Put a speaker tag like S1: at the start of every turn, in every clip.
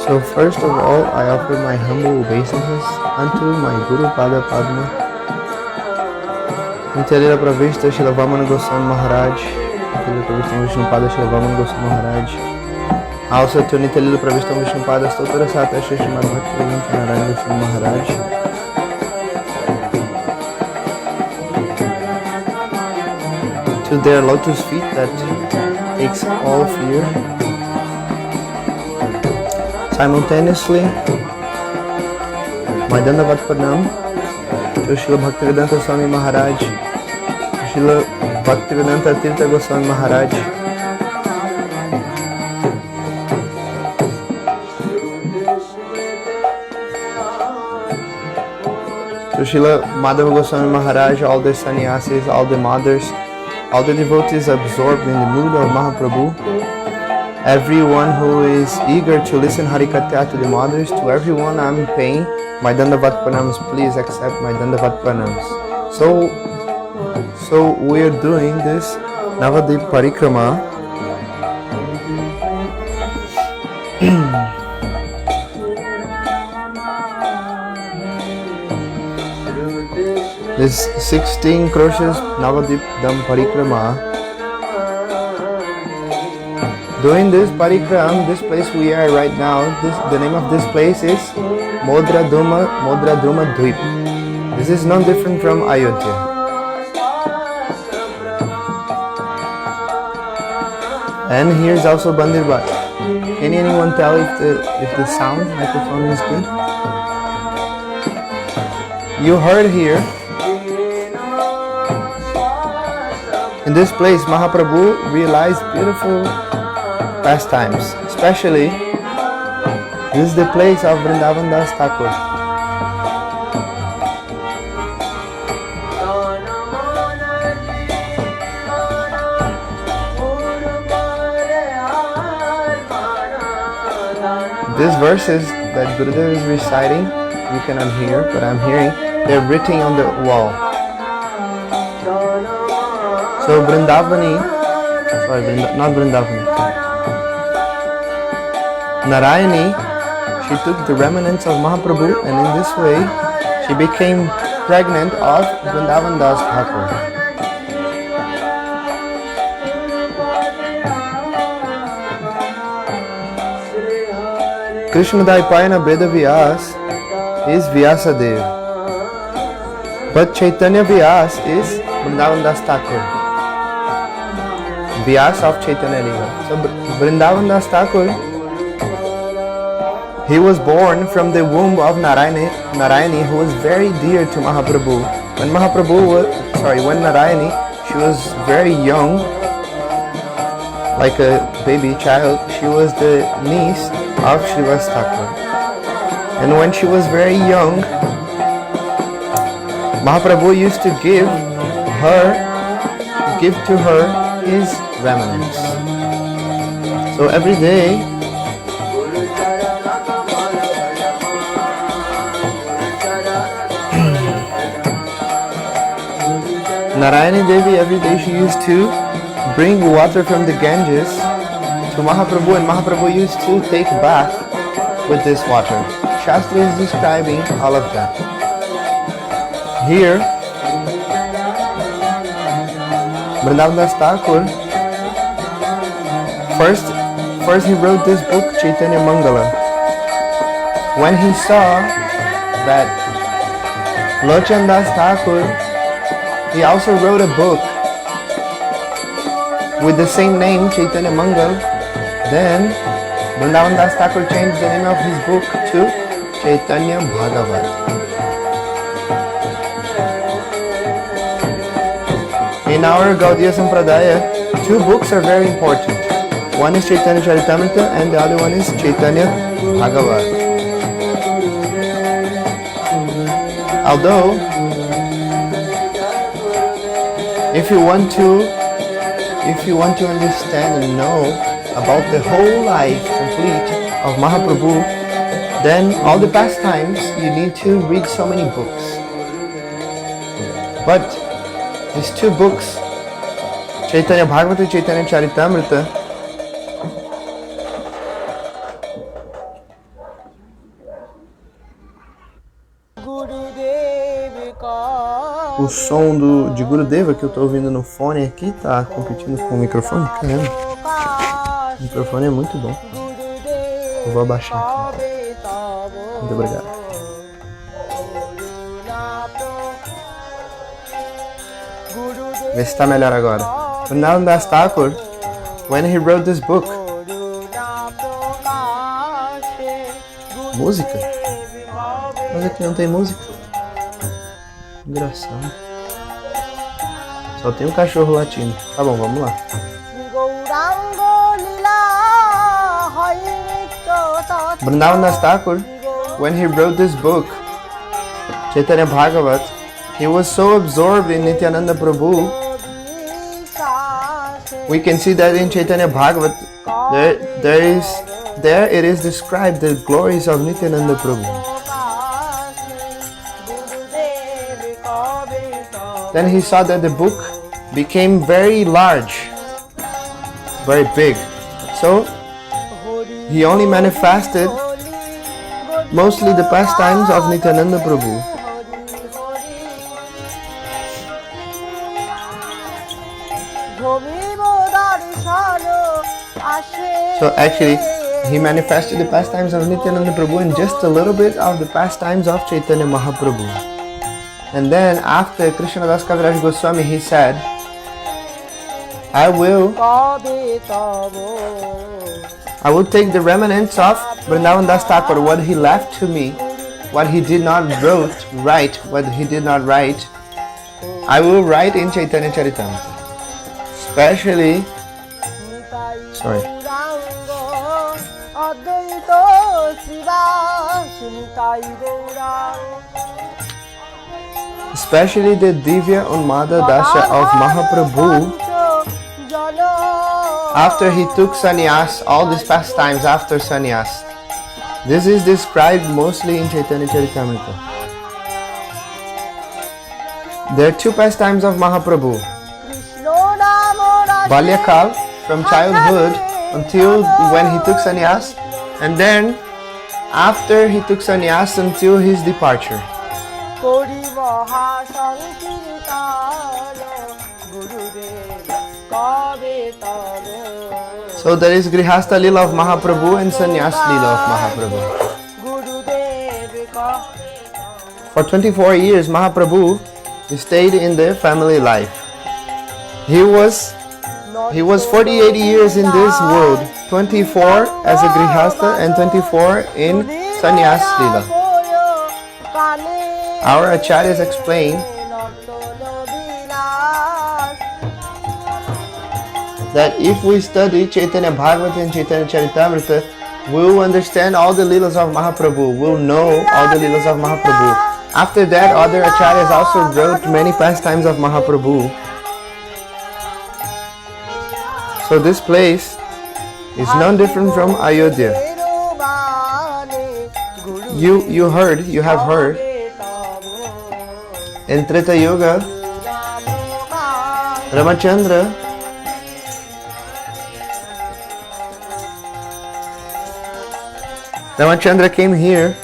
S1: So first of all, I offer my humble obeisances unto my Guru Pada Padma, Nityananda Prabhu, Srila Vamana Goswami Maharaj, Nityananda Prabhu Vishnu Pada Srila Vamana Goswami Maharaj, also to Nityananda Prabhu Vishnu Pada Stotra Sata Shri Mamagachhi Narayani Goswami Maharaj, to their lotus feet that takes all fear. Simultaneously, my Dandavat Pranam to Srila Bhaktivedanta Swami Maharaj, Srila Bhaktivedanta Tirtha Goswami Maharaj, to Srila Madhava Goswami Maharaj, all the sannyasis, all the mothers, all the devotees absorbed in the mood of Mahaprabhu, everyone who is eager to listen Harikatha to the mothers, to everyone I'm paying my Dandavat Pranams, please accept my Dandavat Pranams. So we're doing this Navadip Parikrama. This 16 crores Navadip Dam Parikrama. Doing this parikram, this place we are right now, the name of this place is Modrumadvipa. This is no different from Ayodhya. And here's also Bhandirvana. Can anyone tell if the sound microphone is good? You heard here. In this place, Mahaprabhu realized beautiful pastimes. Especially, this is the place of Vrindavana Thakura. These verses that Gurudev is reciting, you cannot hear, but I'm hearing, they're written on the wall. So Narayani, she took the remnants of Mahaprabhu, and in this way, she became pregnant of Vrindavana Thakura. Krishnadasa Kaviraja is Vyasadeva, but Caitanya-Vyasa is Vrindavana Thakura. Vyasa of Caitanya-lila. So Vrindavana Thakura, he was born from the womb of Narayani, who was very dear to Mahaprabhu. When Narayani, she was very young, like a baby child. She was the niece of Srivas Thakura. And when she was very young, Mahaprabhu used to give to her his remnants. So every day, Narayani Devi, every day she used to bring water from the Ganges to Mahaprabhu, and Mahaprabhu used to take bath with this water. Shastra is describing all of that. Here, Vrindavana Thakur, first he wrote this book, Caitanya-mangala. When he saw that Locana Thakur, he also wrote a book with the same name, Caitanya-mangala. Then Vrindavana Thakur changed the name of his book to Caitanya-bhagavata. In our Gaudiya Sampradaya, two books are very important. One is Caitanya-caritamrita and the other one is Caitanya-bhagavata. Although, if you want to understand and know about the whole life complete of Mahaprabhu, then all the pastimes, you need to read so many books. But these two books, Caitanya-bhagavata and Caitanya-caritamrita, O som de Gurudeva que eu tô ouvindo no fone aqui tá competindo com o microfone. Caramba, o microfone é muito bom. Eu vou abaixar aqui. Muito obrigado. Vê se tá melhor agora. Vrindavana Thakur, when he wrote this book. Música? Mas aqui não tem música. Engraçado. Só tem um cachorro latindo. Tá bom, vamos lá. Vrindavana Thakur, when he wrote this book, Caitanya-bhagavata, he was so absorbed in Nityananda Prabhu. We can see that in Caitanya-bhagavata, there it is described the glories of Nityananda Prabhu. Then he saw that the book became very large, very big. So he only manifested mostly the pastimes of Nityananda Prabhu. So actually, he manifested the pastimes of Nityananda Prabhu and just a little bit of the pastimes of Caitanya Mahaprabhu. And then after Krishnadasa Kaviraja Goswami, he said, I will take the remnants of Vrindavana Thakur, what he left to me, what he did not write, I will write in Caitanya-caritamrita. Especially the Divya Unmada Dasa of Mahaprabhu. After he took sannyas, all these pastimes after sannyas. This is described mostly in Caitanya-caritamrita. There are two pastimes of Mahaprabhu. Balyakal, from childhood until when he took sannyas, and then after he took sannyas until his departure. So there is Grihastha-lila of Mahaprabhu and sannyasa-lila of Mahaprabhu. For 24 years, Mahaprabhu stayed in the family life. He was 48 years in this world, 24 as a Grihastha and 24 in sannyasa-lila. Our acharyas explain that if we study Caitanya-bhagavata and Caitanya-caritamrita, we will understand all the lilas of Mahaprabhu, we will know all the lilas of Mahaprabhu. After that, other acharyas also wrote many pastimes of Mahaprabhu. So this place is none different from Ayodhya. You have heard, in Treta Yuga, Ramachandra came here.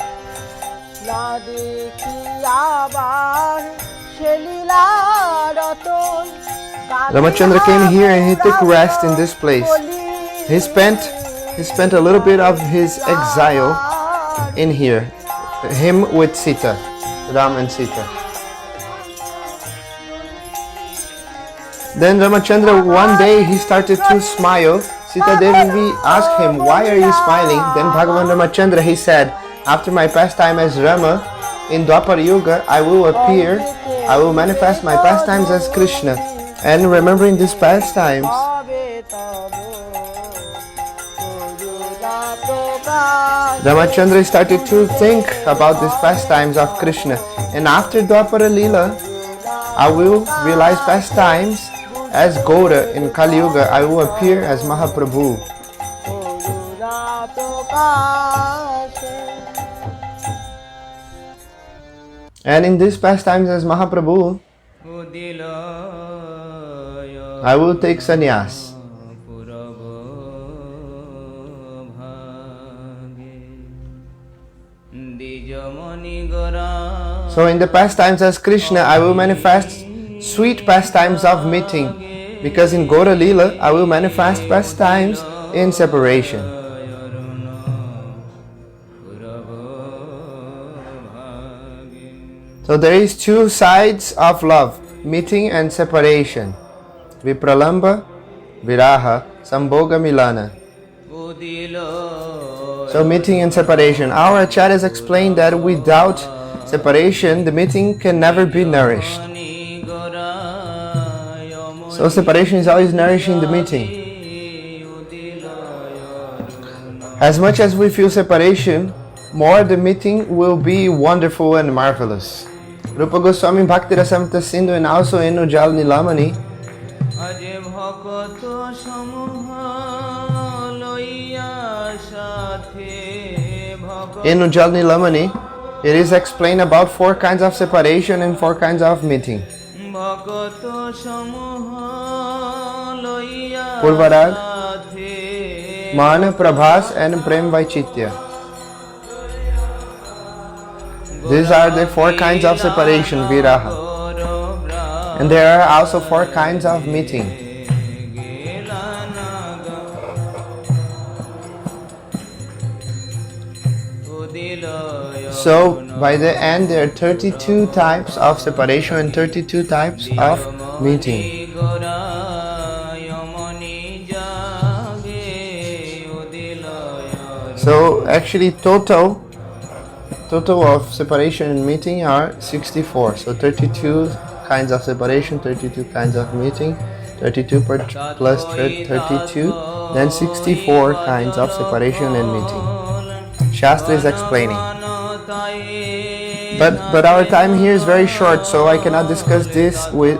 S1: Ramachandra came here and he took rest in this place. He spent a little bit of his exile in here. Him with Sita, Ram and Sita. Then Ramachandra, one day he started to smile. Sita Devi asked him, why are you smiling? Then Bhagavan Ramachandra, he said, after my pastime as Rama, in Dwapara Yuga, I will appear, I will manifest my pastimes as Krishna. And remembering these pastimes, Ramachandra started to think about these pastimes of Krishna. And after Dwapara-lila, I will realize pastimes as Gaura. In Kali Yuga, I will appear as Mahaprabhu. And in these pastimes as Mahaprabhu, I will take sannyas. So in the pastimes as Krishna, I will manifest sweet pastimes of meeting, because in Gaura Lila, I will manifest pastimes in separation. So there is two sides of love, meeting and separation. Vipralamba, Viraha, Sambhoga Milana. So meeting and separation. Our acharyas explained that without separation, the meeting can never be nourished. So separation is always nourishing the meeting. As much as we feel separation, more the meeting will be wonderful and marvelous. Rupa Goswami Bhakti Rasamrita Sindhu and also in Ujjal Nilamani, in Ujjal Nilamani, it is explained about 4 kinds of separation and 4 kinds of meeting. Purvarag, Man, Prabhas and Prem Vaichitya. These are the 4 kinds of separation, Viraha. And there are also 4 kinds of meeting. So by the end there are 32 types of separation and 32 types of meeting. So actually total of separation and meeting are 64. So 32 kinds of separation, 32 kinds of meeting, 32 plus 32, then 64 kinds of separation and meeting. Shastra is explaining. But our time here is very short, so I cannot discuss this with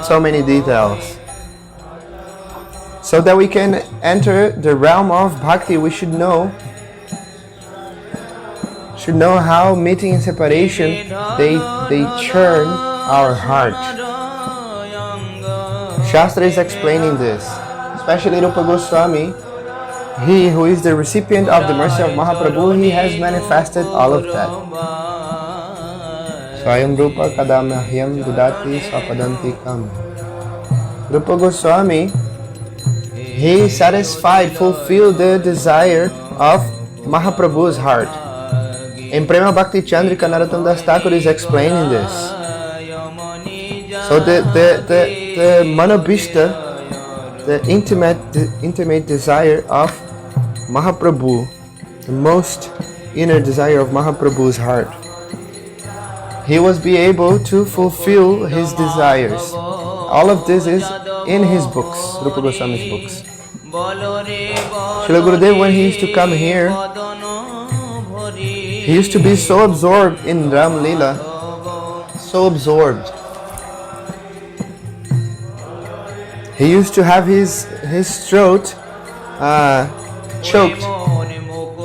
S1: so many details. So that we can enter the realm of bhakti, we should know how meeting and separation they churn our heart. Shastra is explaining this, especially Rupa Goswami. He who is the recipient of the mercy of Mahaprabhu, he has manifested all of that. Swayam Rupa Kadamahyam Dudati Swapadantikam. Rupa Goswami, he satisfied, fulfilled the desire of Mahaprabhu's heart. In Prema Bhakti Chandrika, Narottam Das Thakur is explaining this. So the Manobhishta, the intimate desire of Mahaprabhu, the most inner desire of Mahaprabhu's heart, he was be able to fulfill his desires. All of this is in his books, Rupa Goswami's books. Srila Gurudev, when he used to come here, he used to be so absorbed in Ram Lila, so absorbed. He used to have his throat choked,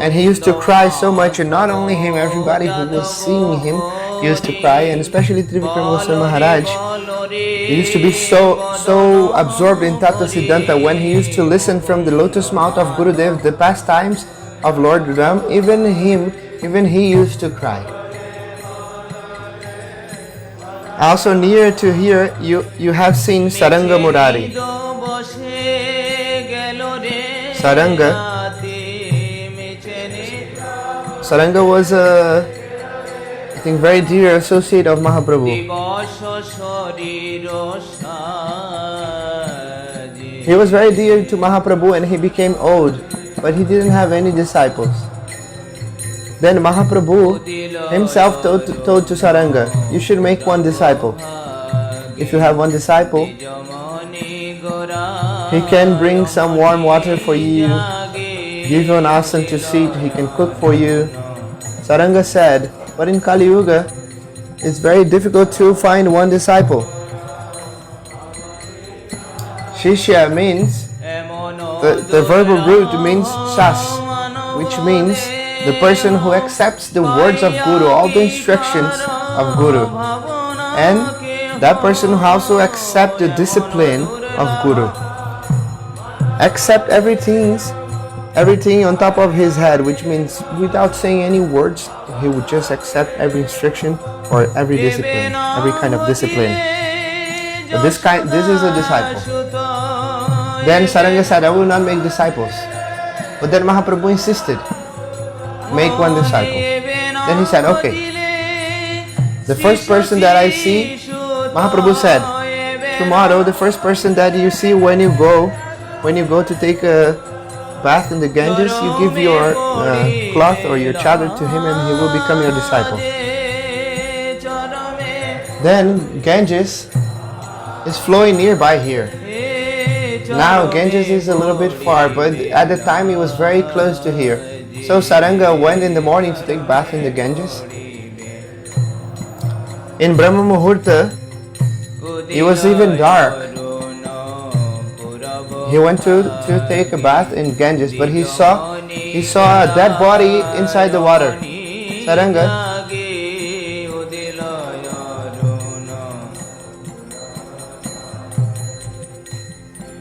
S1: and he used to cry so much, and not only him, everybody who was seeing him used to cry, and especially Trivikram Goswami Maharaj. He used to be so absorbed in Tattva Siddhanta. When he used to listen from the lotus mouth of Gurudev the pastimes of Lord Ram, even he used to cry. Also near to here, you have seen Saranga Murari. Saranga was I think very dear associate of Mahaprabhu. He was very dear to Mahaprabhu and he became old, but he didn't have any disciples. Then Mahaprabhu himself told to Saranga, you should make one disciple. If you have one disciple, he can bring some warm water for you, give you an asan to sit, he can cook for you. Saranga said, but in Kali Yuga, it's very difficult to find one disciple. Shishya means, the verbal root means shas, which means the person who accepts the words of Guru, all the instructions of Guru. And that person who also accepts the discipline of Guru. Accept everything everything on top of his head, which means without saying any words, he would just accept every instruction or every discipline, every kind of discipline. So this is a disciple. Then Saranga said, I will not make disciples. But then Mahaprabhu insisted, make one disciple. Then he said, okay. The first person that I see, Mahaprabhu said, tomorrow the first person that you see when you go to take a bath in the Ganges, you give your cloth or your chadar to him and he will become your disciple. Then Ganges is flowing nearby here. Now Ganges is a little bit far, but at the time it was very close to here. So Saranga went in the morning to take bath in the Ganges. In Brahma Muhurta, it was even dark. He went to take a bath in Ganges, but he saw a dead body inside the water. Saranga.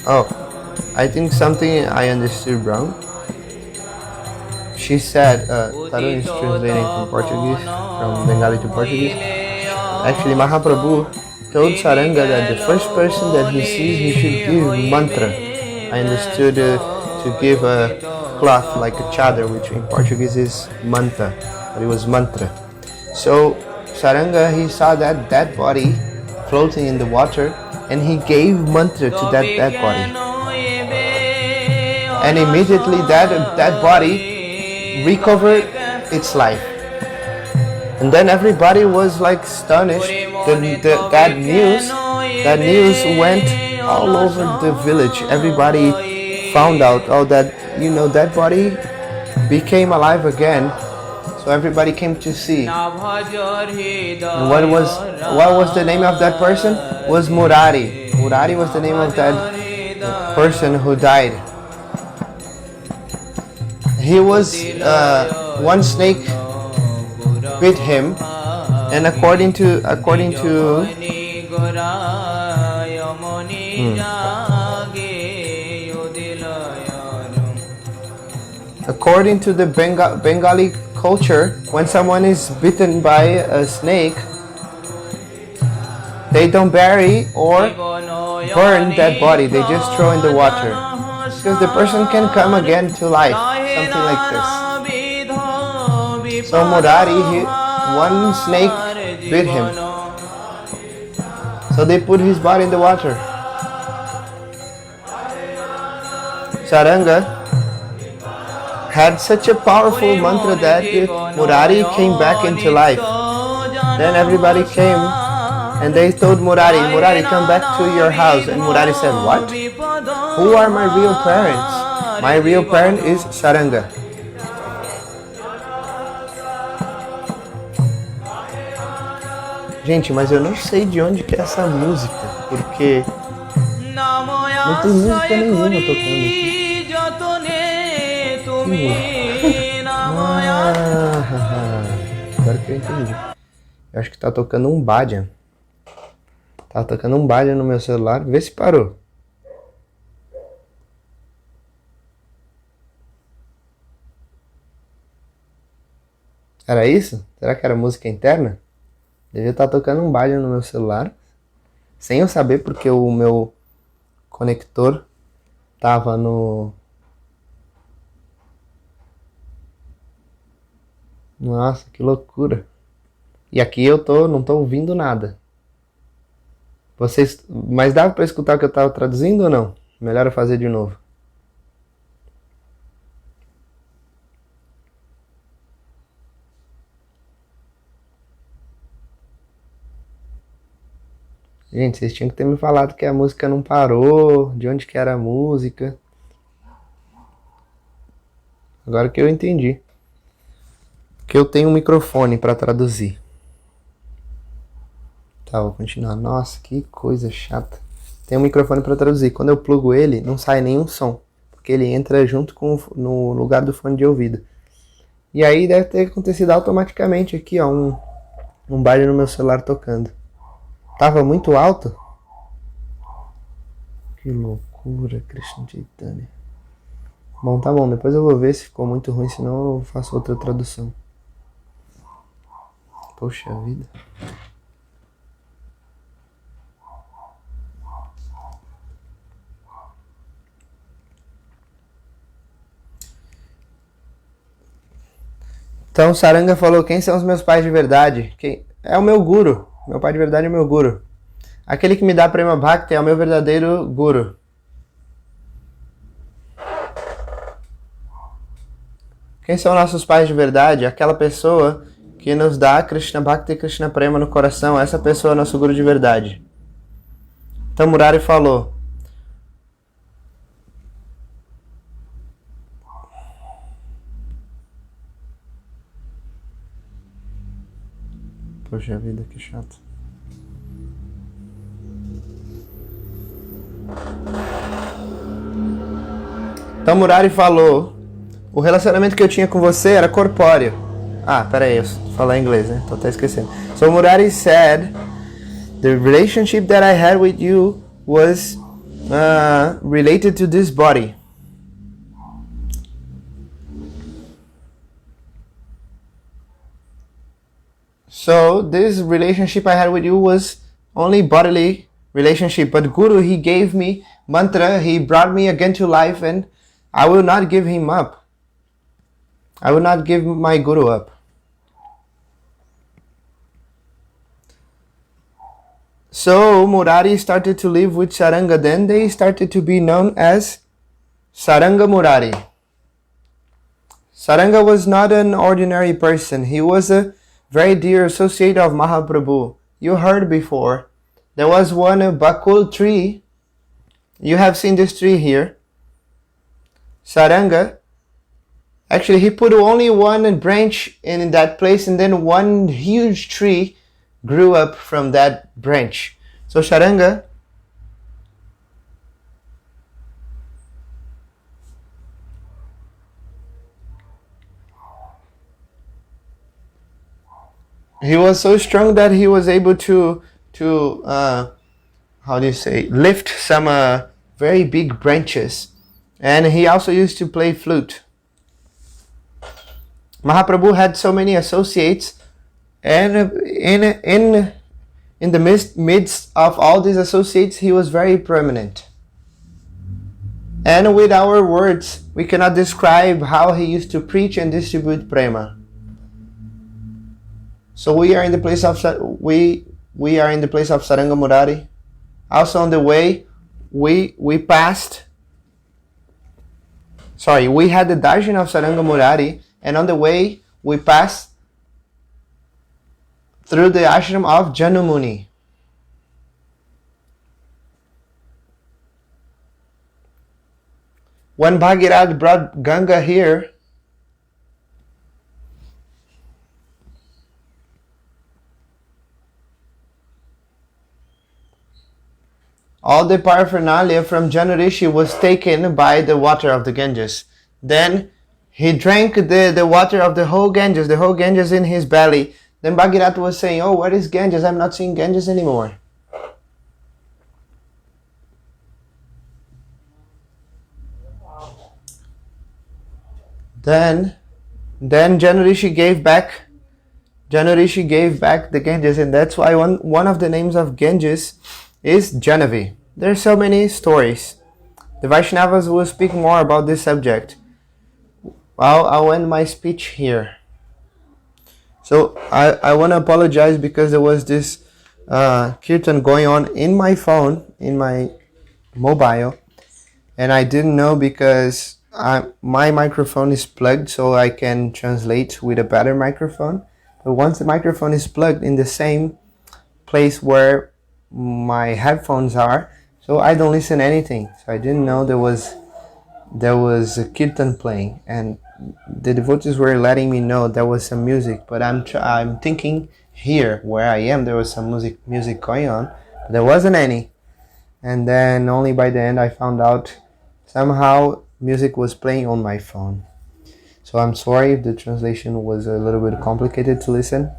S1: Oh, I think something I understood wrong. She said, Tarun is translating from Portuguese, from Bengali to Portuguese. Actually, Mahaprabhu told Saranga that the first person that he sees, he should give mantra. I understood to give a cloth like a chadar, which in Portuguese is manta, but it was mantra. So Saranga, he saw that dead body floating in the water, and he gave mantra to that dead body. And immediately that body recovered its life. And then everybody was like astonished. That news went all over the village. Everybody found out, that body became alive again. So everybody came to see. And what was the name of that person? Was Murari. Murari was the name of that person who died. He was one snake bit him, and according to the Bengali culture, when someone is bitten by a snake, they don't bury or burn that body, they just throw in the water, because the person can come again to life, something like this. So Murari, one snake bit him, so they put his body in the water. Saranga had such a powerful mantra that Murari came back into life. Then everybody came and they told Murari, come back to your house. And Murari said, what? Who are my real parents? My real parent is Saranga. Gente, mas eu não sei de onde que é essa música, porque não tem música nenhuma tocando aqui. Agora que eu entendi. Eu acho que tá tocando um bhajan. Tá tocando um bhajan no meu celular. Vê se parou. Era isso? Será que era música interna? Devia estar tocando um bhajan no meu celular, sem eu saber, porque o meu conector tava no... Nossa, que loucura. E aqui eu não tô ouvindo nada. Mas dava para escutar o que eu tava traduzindo ou não? Melhor eu fazer de novo. Gente, vocês tinham que ter me falado que a música não parou, de onde que era a música. Agora que eu entendi. Que eu tenho um microfone para traduzir. Tá, vou continuar. Nossa, que coisa chata. Tem um microfone para traduzir. Quando eu plugo ele, não sai nenhum som. Porque ele entra junto no lugar do fone de ouvido. E aí deve ter acontecido automaticamente aqui, ó, um baile no meu celular tocando. Tava muito alto? Que loucura, Krishna Caitanya. Bom, tá bom. Depois eu vou ver se ficou muito ruim, senão eu faço outra tradução. Poxa vida. Então Saranga falou, quem são os meus pais de verdade? Quem? É o meu guru. Meu pai de verdade é o meu guru. Aquele que me dá Prema Bhakti é o meu verdadeiro guru. Quem são nossos pais de verdade? Aquela pessoa que nos dá Krishna Bhakti e Krishna Prema no coração. Essa pessoa é nosso guru de verdade. Então Murari falou. Poxa vida, que chato. Então Murari falou, o relacionamento que eu tinha com você era corpóreo. Ah, peraí, eu falar em inglês, né? Tô até esquecendo. So Murari said, the relationship that I had with you was related to this body. So this relationship I had with you was only bodily relationship. But Guru, he gave me mantra, he brought me again to life, and I will not give him up. I will not give my Guru up. So Murari started to live with Saranga. Then they started to be known as Saranga Murari. Saranga was not an ordinary person. He was a very dear associate of Mahaprabhu. You heard before. There was one bakul tree. You have seen this tree here. Saranga. Actually, he put only one branch in that place, and then one huge tree grew up from that branch. So Saranga, he was so strong that he was able to how do you say, lift some very big branches, and he also used to play flute. Mahaprabhu had so many associates, and in the midst of all these associates, he was very prominent. And with our words, we cannot describe how he used to preach and distribute prema. So we are in the place of Saranga Murari. Also on the way, we had the darshan of Saranga Murari, and on the way we passed through the ashram of Janumuni. When Bhagiraj brought Ganga here, all the paraphernalia from Janu Rishi was taken by the water of the Ganges. Then he drank the water of the whole Ganges in his belly. Then Bhagirath was saying, oh, where is Ganges? I'm not seeing Ganges anymore. Then Janu Rishi gave back the Ganges, and that's why one of the names of Ganges is Janavi. There are so many stories. The Vaishnavas will speak more about this subject. I'll end my speech here. So I want to apologize because there was this kirtan going on in my phone, in my mobile, and I didn't know because my microphone is plugged, so I can translate with a better microphone. But once the microphone is plugged in the same place where my headphones are, so I don't listen anything. So I didn't know there was a kirtan playing, and the devotees were letting me know there was some music, but I'm thinking here where I am there was some music going on, but there wasn't any. And then only by the end I found out somehow music was playing on my phone. So I'm sorry if the translation was a little bit complicated to listen,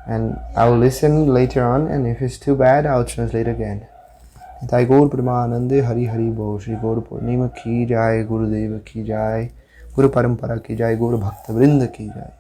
S1: and I'll listen later on, and if it's too bad I'll translate again. Nitai Gaur Pramanande Hari Hari Bo. Shri Gaur Purnima ki jai, Gurudev ki jai, Guru Parampara ki jai, Guru Bhakta Vrinda ki jai.